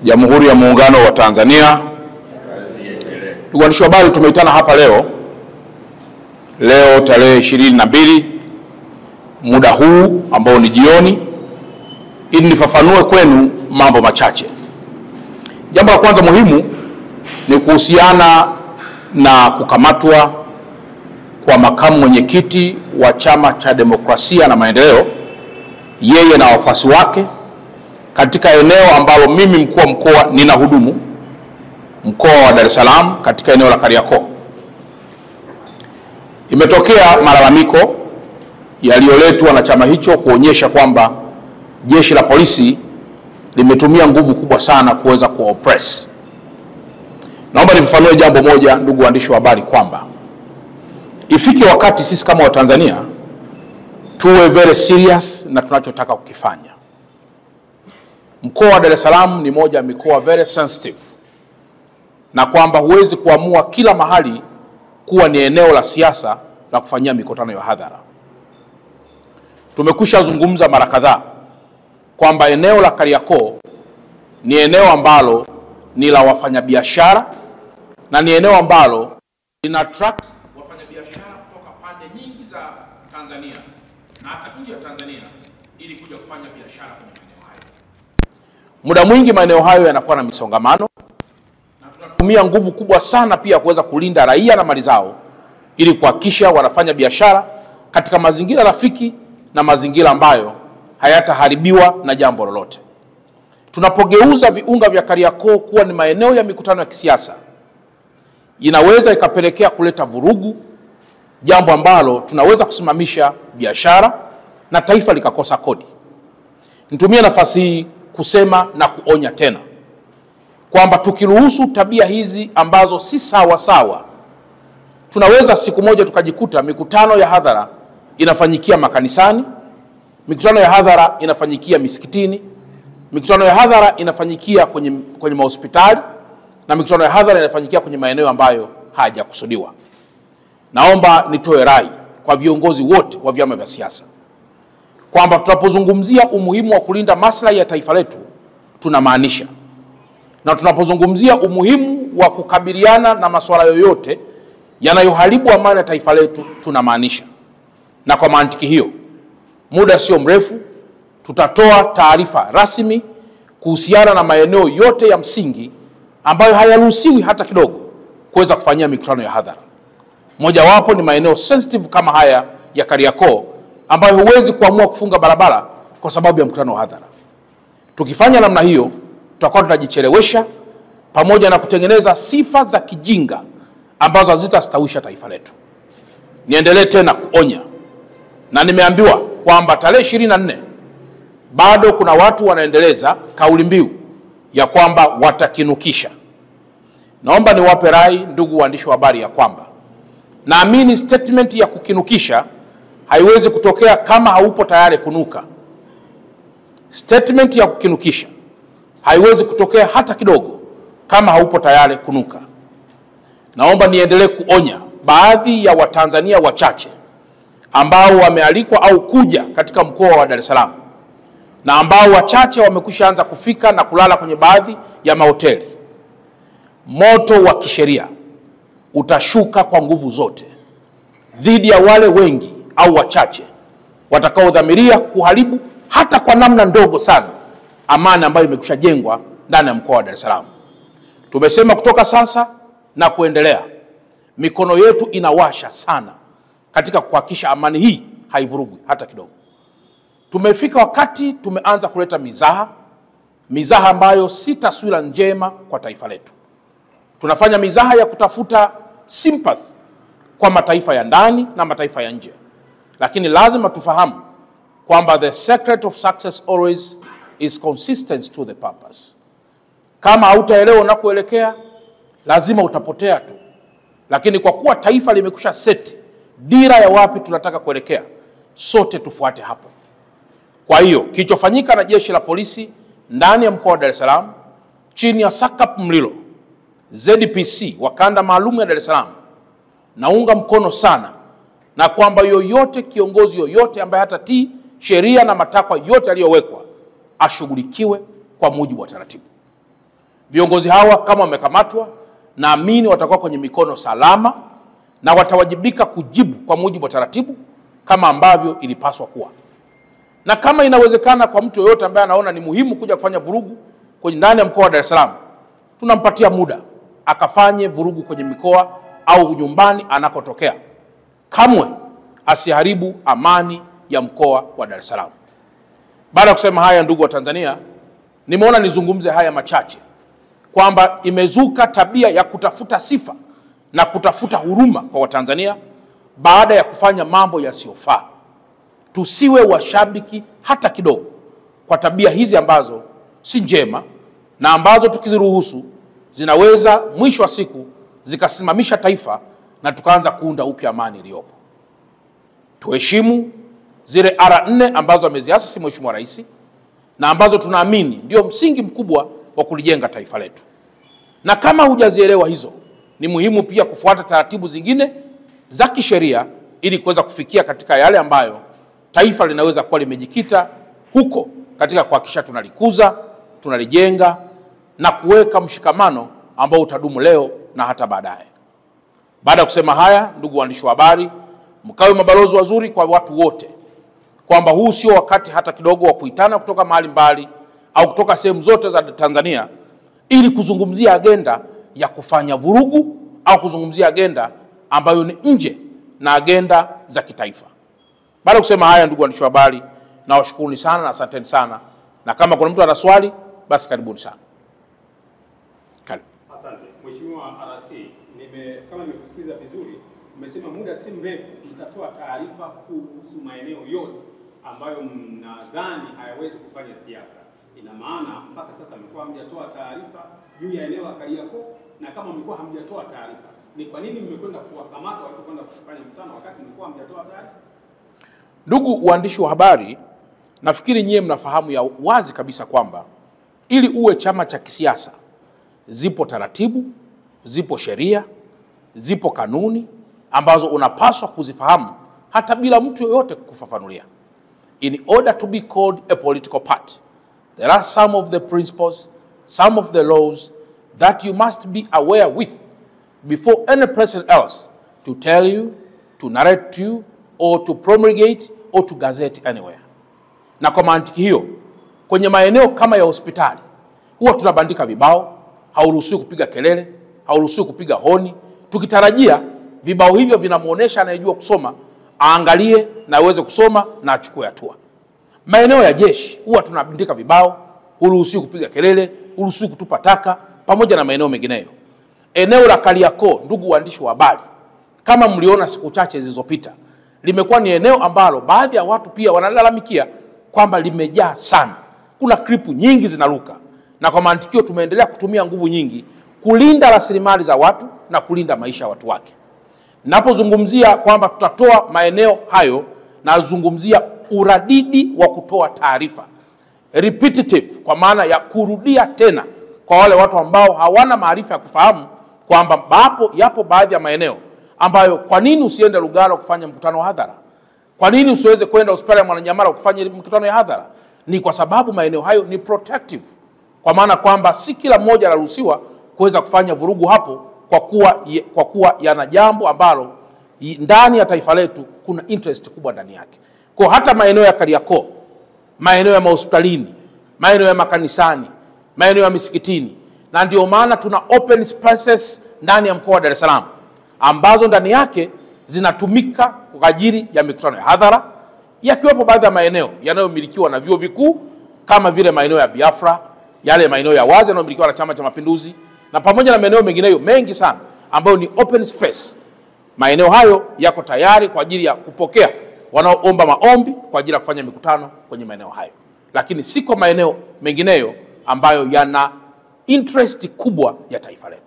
Jamhuri ya Muungano wa Tanzania. Ndugu waandishi wa habari, tumeitana hapa leo tarehe 22 muda huu ambao ni jioni, ili nifafanue kwenu mambo machache. Jambo la kwanza muhimu ni kuhusiana na kukamatwa kwa makamu mwenyekiti wa Chama cha Demokrasia na Maendeleo, yeye na wafuasi wake, katika eneo ambalo mimi mkuu wa mkoa ninahudumu, mkoa wa Dar es Salaam, katika eneo la Kariakoo. Imetokea malalamiko yaliyoletwa na chama hicho kuonyesha kwamba jeshi la polisi limetumia nguvu kubwa sana kuweza kuoppress. Naomba nifafanue jambo moja, ndugu waandishi wa habari, kwamba ifike wakati sisi kama Watanzania tuwe very serious na tunachotaka kukifanya. Mkoa wa Dar es Salaam ni moja ya mikoa very sensitive, na kwamba huwezi kuamua kila mahali kuwa ni eneo la siasa la kufanyia mikutano ya hadhara. Tumekwisha zungumza mara kadhaa kwamba eneo la Kariakoo ni eneo ambalo ni la wafanyabiashara na ni eneo ambalo lina attract wafanyabiashara kutoka pande nyingi za Tanzania na hata nje ya Tanzania ili kuja kufanya biashara kwenye maeneo hayo. Muda mwingi maeneo hayo yanakuwa na misongamano, na tunatumia nguvu kubwa sana pia kuweza kulinda raia na mali zao ili kuhakikisha wanafanya biashara katika mazingira rafiki na mazingira ambayo hayataharibiwa na jambo lolote. Tunapogeuza viunga vya Kariakoo kuwa ni maeneo ya mikutano ya kisiasa, inaweza ikapelekea kuleta vurugu, jambo ambalo tunaweza kusimamisha biashara na taifa likakosa kodi. Nitumie nafasi hii kusema na kuonya tena kwamba tukiruhusu tabia hizi ambazo si sawa, tunaweza siku moja tukajikuta mikutano ya hadhara inafanyikia makanisani, mikutano ya hadhara inafanyikia misikitini, mikutano ya hadhara inafanyikia kwenye mahospitali, na mikutano ya hadhara inafanyikia kwenye maeneo ambayo hayajakusudiwa. Naomba nitoe rai kwa viongozi wote wa vyama vya siasa kwamba tunapozungumzia umuhimu wa kulinda maslahi ya taifa letu tunamaanisha, na tunapozungumzia umuhimu wa kukabiliana na masuala yoyote yanayoharibu amani ya taifa letu tunamaanisha. Na kwa mantiki hiyo, muda sio mrefu tutatoa taarifa rasmi kuhusiana na maeneo yote ya msingi ambayo hayaruhusiwi hata kidogo kuweza kufanyia mikutano ya hadhara. Mojawapo ni maeneo sensitive kama haya ya Kariakoo, ambayo huwezi kuamua kufunga barabara kwa sababu ya mkutano wa hadhara. Tukifanya namna hiyo, tutakuwa tunajichelewesha pamoja na kutengeneza sifa za kijinga ambazo hazitastawisha taifa letu. Niendelee tena kuonya, na nimeambiwa kwamba tarehe 24 bado kuna watu wanaendeleza kauli mbiu ya kwamba watakinukisha. Naomba niwape rai, ndugu waandishi wa habari, ya kwamba naamini statement ya kukinukisha haiwezi kutokea kama haupo tayari kunuka. Statement ya kukinukisha haiwezi kutokea hata kidogo kama haupo tayari kunuka. Naomba niendelee kuonya baadhi ya Watanzania wachache ambao wamealikwa au kuja katika mkoa wa Dar es Salaam, na ambao wachache wamekwisha anza kufika na kulala kwenye baadhi ya mahoteli. Moto wa kisheria utashuka kwa nguvu zote dhidi ya wale wengi au wachache watakaodhamiria kuharibu hata kwa namna ndogo sana amani ambayo imekwisha jengwa ndani ya mkoa wa Dar es Salaam. Tumesema kutoka sasa na kuendelea, mikono yetu inawasha sana katika kuhakikisha amani hii haivurugwi hata kidogo. Tumefika wakati tumeanza kuleta mizaha ambayo si taswira njema kwa taifa letu. Tunafanya mizaha ya kutafuta sympathy kwa mataifa ya ndani na mataifa ya nje, lakini lazima tufahamu kwamba the secret of success always is consistency to the purpose. Kama hautaelewa unakoelekea, lazima utapotea tu. Lakini kwa kuwa taifa limekusha seti dira ya wapi tunataka kuelekea, sote tufuate hapo. Kwa hiyo kilichofanyika na jeshi la polisi ndani ya mkoa wa Dar es Salaam chini ya SACP Mlilo, ZPC wa kanda maalum ya Dar es Salaam, naunga mkono sana, na kwamba kiongozi yoyote ambaye hatatii sheria na matakwa yote yaliyowekwa ashughulikiwe kwa mujibu wa taratibu. Viongozi hawa kama wamekamatwa, naamini watakuwa kwenye mikono salama na watawajibika kujibu kwa mujibu wa taratibu kama ambavyo ilipaswa kuwa. Na kama inawezekana kwa mtu yoyote ambaye anaona ni muhimu kuja kufanya vurugu kwenye ndani ya mkoa wa Dar es Salaam, tunampatia muda akafanye vurugu kwenye mikoa au nyumbani anakotokea. Kamwe asiharibu amani ya mkoa wa Dar es Salaam. Baada ya kusema haya, ndugu wa Tanzania, nimeona nizungumze haya machache kwamba imezuka tabia ya kutafuta sifa na kutafuta huruma kwa Watanzania baada ya kufanya mambo yasiyofaa. Tusiwe washabiki hata kidogo kwa tabia hizi ambazo si njema na ambazo tukiziruhusu zinaweza mwisho wa siku zikasimamisha taifa na tukaanza kuunda upya amani iliyopo. Tuheshimu zile R4 ambazo ameziasisi Mheshimiwa Rais na ambazo tunaamini ndio msingi mkubwa wa kulijenga taifa letu. Na kama hujazielewa hizo, ni muhimu pia kufuata taratibu zingine za kisheria ili kuweza kufikia katika yale ambayo taifa linaweza kuwa limejikita huko katika kuhakikisha tunalikuza, tunalijenga na kuweka mshikamano ambao utadumu leo na hata baadaye. Baada ya kusema haya, ndugu waandishi wa habari, mkawe mabalozi wazuri kwa watu wote kwamba huu sio wakati hata kidogo wa kuitana kutoka mahali mbali au kutoka sehemu zote za Tanzania ili kuzungumzia agenda ya kufanya vurugu au kuzungumzia agenda ambayo ni nje na agenda za kitaifa. Baada ya kusema haya, ndugu waandishi wa habari, nawashukuruni sana na asanteni sana, na kama kuna mtu ana swali basi karibuni sana. Karibu. Asante. Mheshimiwa RC, kama nimekusikiliza vizuri, umesema muda si mrefu mtatoa taarifa kuhusu maeneo yote ambayo mnadhani hayawezi kufanya siasa. Ina maana mpaka sasa mlikuwa hamjatoa taarifa juu ya eneo la Kariakoo, na kama mlikuwa hamjatoa taarifa, ni kwa nini mmekwenda kuwakamata watu kwenda kufanya mkutano wakati mlikuwa hamjatoa taarifa? Ndugu waandishi wa habari, nafikiri nyie mnafahamu ya wazi kabisa kwamba ili uwe chama cha kisiasa zipo taratibu, zipo sheria, zipo kanuni ambazo unapaswa kuzifahamu hata bila mtu yoyote kufafanulia. In order to be called a political party, there are some of the principles, some of the laws that you must be aware with before any person else to tell you, to narrate to you, or to promulgate or to gazette anywhere. Na kwa mantiki hiyo, kwenye maeneo kama ya hospitali huwa tunabandika vibao, hauruhusiwi kupiga kelele, hauruhusiwi kupiga honi, tukitarajia vibao hivyo vinamuonesha anayejua kusoma aangalie na aweze kusoma na achukue hatua. Maeneo ya jeshi huwa tunabandika vibao, huruhusiwi kupiga kelele, huruhusiwi kutupa taka, pamoja na maeneo mengineyo. Eneo la Kariakoo, ndugu waandishi wa habari, kama mliona siku chache zilizopita, limekuwa ni eneo ambalo baadhi ya watu pia wanalalamikia kwamba limejaa sana. Kuna klipu nyingi zinaruka, na kwa mantikio tumeendelea kutumia nguvu nyingi kulinda rasilimali za watu na kulinda maisha ya watu wake. Napozungumzia kwamba tutatoa maeneo hayo, nazungumzia uradidi wa kutoa taarifa, repetitive, kwa maana ya kurudia tena kwa wale watu ambao hawana maarifa ya kufahamu kwamba yapo baadhi ya maeneo ambayo kwa nini usiende Lugalo kufanya mkutano wa hadhara? Kwa nini usiweze kwenda hospitali ya Mwananyamala kufanya mkutano ya hadhara? Ni kwa sababu maeneo hayo ni protective, kwa maana kwamba si kila mmoja anaruhusiwa kuweza kufanya vurugu hapo kwa kuwa yana jambo ambalo ndani ya taifa letu kuna interest kubwa ndani yake. Kwa hata maeneo ya Kariakoo, maeneo ya mahospitalini, maeneo ya makanisani, maeneo ya misikitini, na ndio maana tuna open spaces ndani ya mkoa wa Dar es Salaam ambazo ndani yake zinatumika kwa ajili ya mikutano ya hadhara, yakiwepo baadhi ya maeneo yanayomilikiwa na vyuo vikuu kama vile maeneo ya Biafra, yale maeneo ya wazi yanayomilikiwa na Chama cha Mapinduzi, na pamoja na maeneo mengineyo mengi sana ambayo ni open space. Maeneo hayo yako tayari kwa ajili ya kupokea wanaoomba maombi kwa ajili ya kufanya mikutano kwenye maeneo hayo, lakini si kwa maeneo mengineyo ambayo yana interest kubwa ya taifa letu.